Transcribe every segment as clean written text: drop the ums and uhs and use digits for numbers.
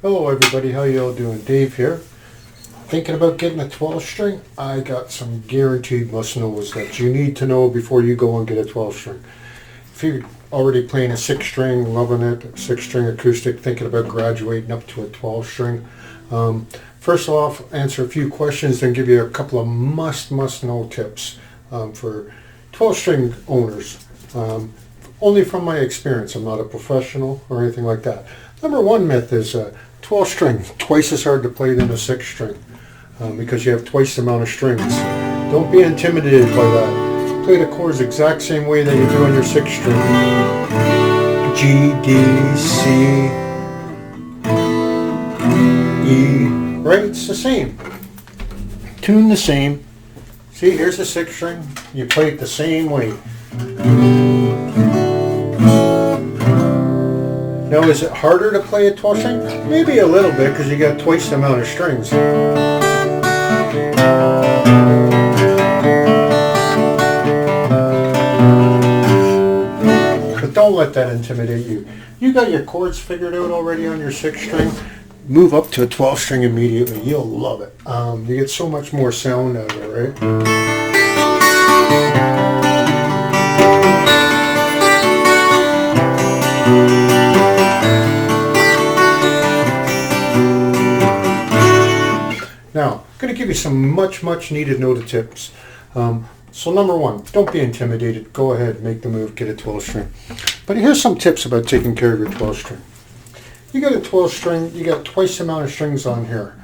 Hello everybody, how you all doing? Dave here. Thinking about getting a 12 string? I got some guaranteed must-knows that you need to know before you go and get a 12 string. If you're already playing a 6 string, loving it, 6 string acoustic, thinking about graduating up to a 12 string, first off, answer a few questions, then give you a couple of must-know tips for 12 string owners. Only from my experience. I'm not a professional or anything like that. Number one myth is 12 string, twice as hard to play than a 6 string because you have twice the amount of strings. Don't be intimidated by that. Play the chords the exact same way that you do on your 6 string. G, D, C, E, right? It's the same. Tune the same. See, here's a 6 string. You play it the same way. Now, is it harder to play a 12 string? Maybe a little bit because you got twice the amount of strings. But don't let that intimidate you. You got your chords figured out already on your 6 string. Move up to a 12 string immediately. You'll love it. You get so much more sound out of it, right? Now, I'm going to give you some much needed noted tips. So number one, don't be intimidated. Go ahead, make the move, get a 12 string. But here's some tips about taking care of your 12 string. You got a 12 string, you got twice the amount of strings on here,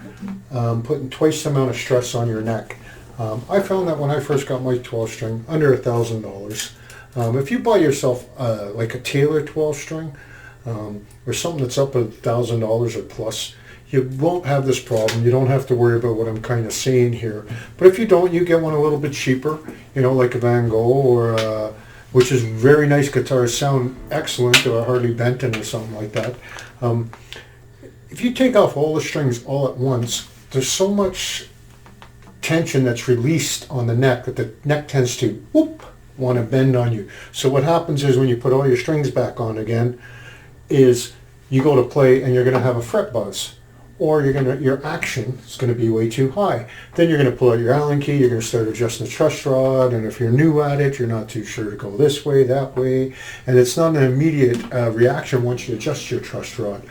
putting twice the amount of stress on your neck. I found that when I first got my 12 string, under $1,000. If you buy yourself like a Taylor 12 string, or something that's up $1,000 or plus, you won't have this problem. You don't have to worry about what I'm kind of saying here. But if you don't, you get one a little bit cheaper, like a Van Gogh or which is very nice guitars, sound excellent, or a Harley Benton or something like that. If you take off all the strings all at once, there's so much tension that's released on the neck that the neck tends to want to bend on you. So what happens is when you put all your strings back on again, is you go to play and you're going to have a fret buzz. Or your action is going to be way too high. Then you're going to pull out your Allen key, you're going to start adjusting the truss rod, and if you're new at it, you're not too sure to go this way, that way, and it's not an immediate reaction once you adjust your truss rod.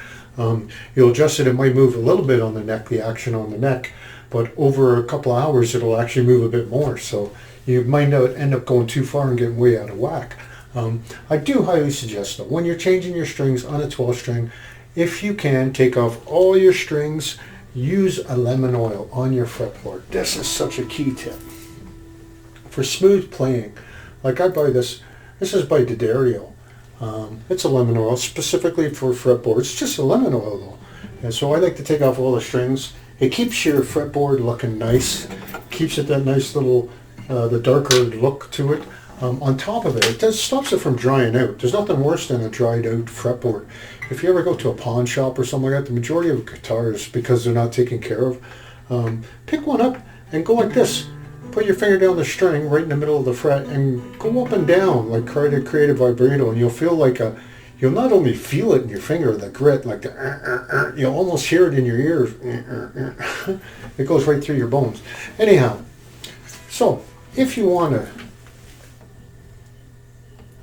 You'll adjust it, it might move a little bit on the neck, the action on the neck, but over a couple of hours it'll actually move a bit more, so you might not end up going too far and getting way out of whack. I do highly suggest that when you're changing your strings on a 12 string, if you can, take off all your strings, use a lemon oil on your fretboard. This is such a key tip. For smooth playing, like I buy this is by D'Addario. It's a lemon oil specifically for fretboards. It's just a lemon oil though. And so I like to take off all the strings. It keeps your fretboard looking nice, keeps it that nice little, the darker look to it. On top of it, stops it from drying out. There's nothing worse than a dried out fretboard. If you ever go to a pawn shop or something like that, the majority of guitars, because they're not taken care of, pick one up and go like this. Put your finger down the string right in the middle of the fret and go up and down like create a vibrato, and you'll feel like you'll not only feel it in your finger, the grit, like you'll almost hear it in your ears. It goes right through your bones. Anyhow, so if you want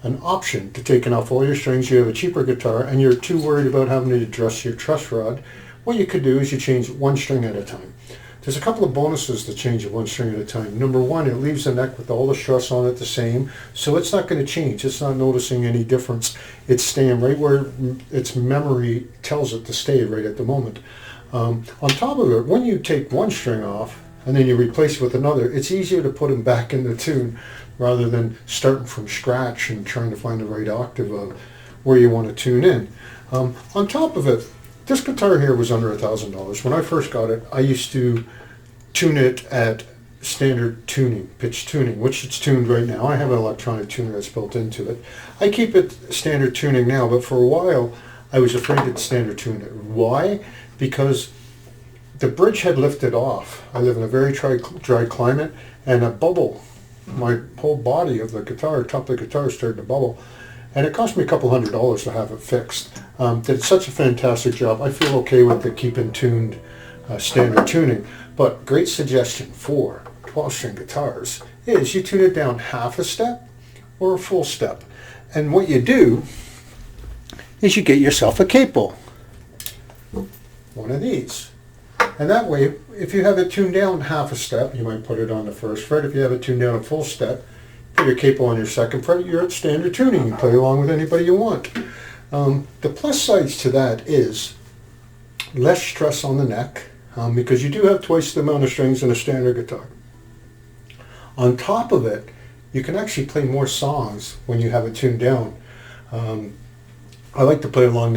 an option to taking off all your strings, you have a cheaper guitar, and you're too worried about having to adjust your truss rod, what you could do is you change one string at a time. There's a couple of bonuses to change it one string at a time. Number one, it leaves the neck with all the stress on it the same, so it's not going to change. It's not noticing any difference. It's staying right where its memory tells it to stay right at the moment. On top of it, when you take one string off and then you replace it with another, it's easier to put them back in the tune rather than starting from scratch and trying to find the right octave of where you want to tune in. On top of it, this guitar here was under $1,000. When I first got it, I used to tune it at standard tuning, pitch tuning, which it's tuned right now. I have an electronic tuner that's built into it. I keep it standard tuning now, but for a while I was afraid to standard tune it. Why? Because the bridge had lifted off. I live in a very dry climate, and a bubble, my whole body of the guitar, top of the guitar started to bubble. and it cost me a couple $100 to have it fixed. Did such a fantastic job. I feel okay with the keep in tuned standard tuning, but great suggestion for 12-string guitars is you tune it down half a step or a full step. And what you do is you get yourself a capo, one of these. And that way, if you have it tuned down half a step, you might put it on the first fret. If you have it tuned down a full step, put your capo on your second fret, you're at standard tuning. You play along with anybody you want. The plus sides to that is less stress on the neck, because you do have twice the amount of strings in a standard guitar. On top of it, you can actually play more songs when you have it tuned down. I like to play along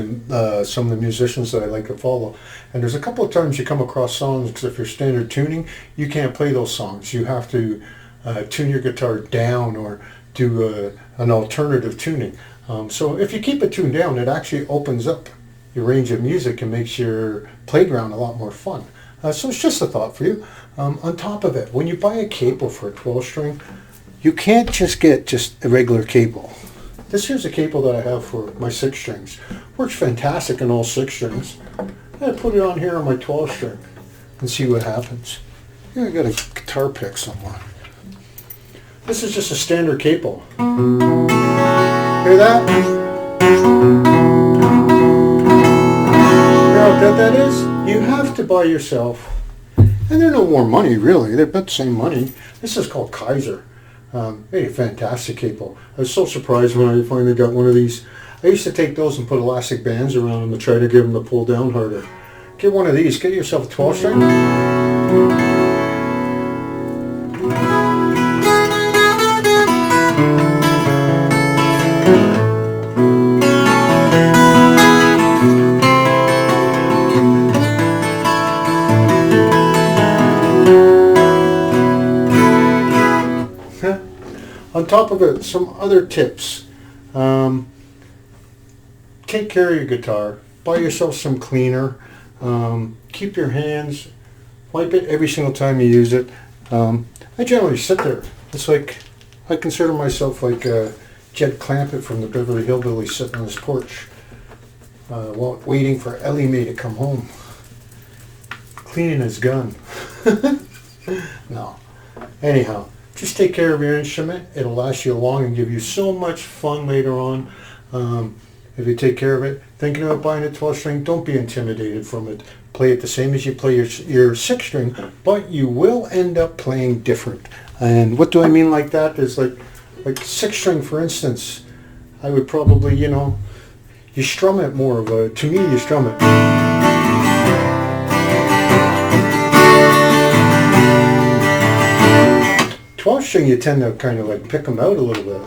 some of the musicians that I like to follow. And there's a couple of times you come across songs, because if you're standard tuning, you can't play those songs. You have to tune your guitar down or do an alternative tuning. So if you keep it tuned down, it actually opens up your range of music and makes your playground a lot more fun. So it's just a thought for you. On top of it, when you buy a capo for a 12-string, you can't just get just a regular capo. This here's a capo that I have for my 6 strings. Works fantastic in all 6 strings. I put it on here on my 12-string and see what happens. Here I got a guitar pick somewhere. This is just a standard capo. Hear that? You know what that is? You have to buy yourself, and they're no more money really, they're about the same money. This is called Kaiser. Hey, fantastic capo. I was so surprised when I finally got one of these. I used to take those and put elastic bands around them to try to get them to pull down harder. Get one of these, get yourself a 12-string. On top of it, some other tips. Take care of your guitar. Buy yourself some cleaner. Keep your hands, wipe it every single time you use it. I generally sit there. It's like, I consider myself like Jed Clampett from the Beverly Hillbillies sitting on his porch while waiting for Ellie Mae to come home. Cleaning his gun. No. Anyhow. Just take care of your instrument. It'll last you long and give you so much fun later on. If you take care of it, thinking about buying a 12-string, don't be intimidated from it. Play it the same as you play your 6-string, but you will end up playing different. And what do I mean like that? Is like 6-string, for instance, I would probably, you strum it more of a, to me, you strum it. 12-string, you tend to kind of like pick them out a little bit.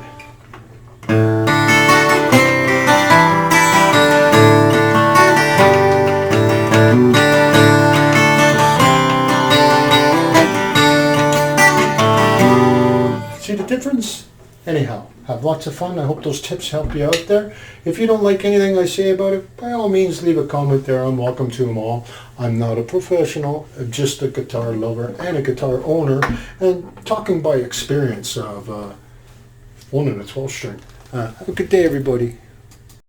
See the difference? Anyhow, have lots of fun. I hope those tips help you out there. If you don't like anything I say about it, by all means leave a comment there. I'm welcome to them all. I'm not a professional, I'm just a guitar lover and a guitar owner, and talking by experience of owning a 12-string. Have a good day, everybody.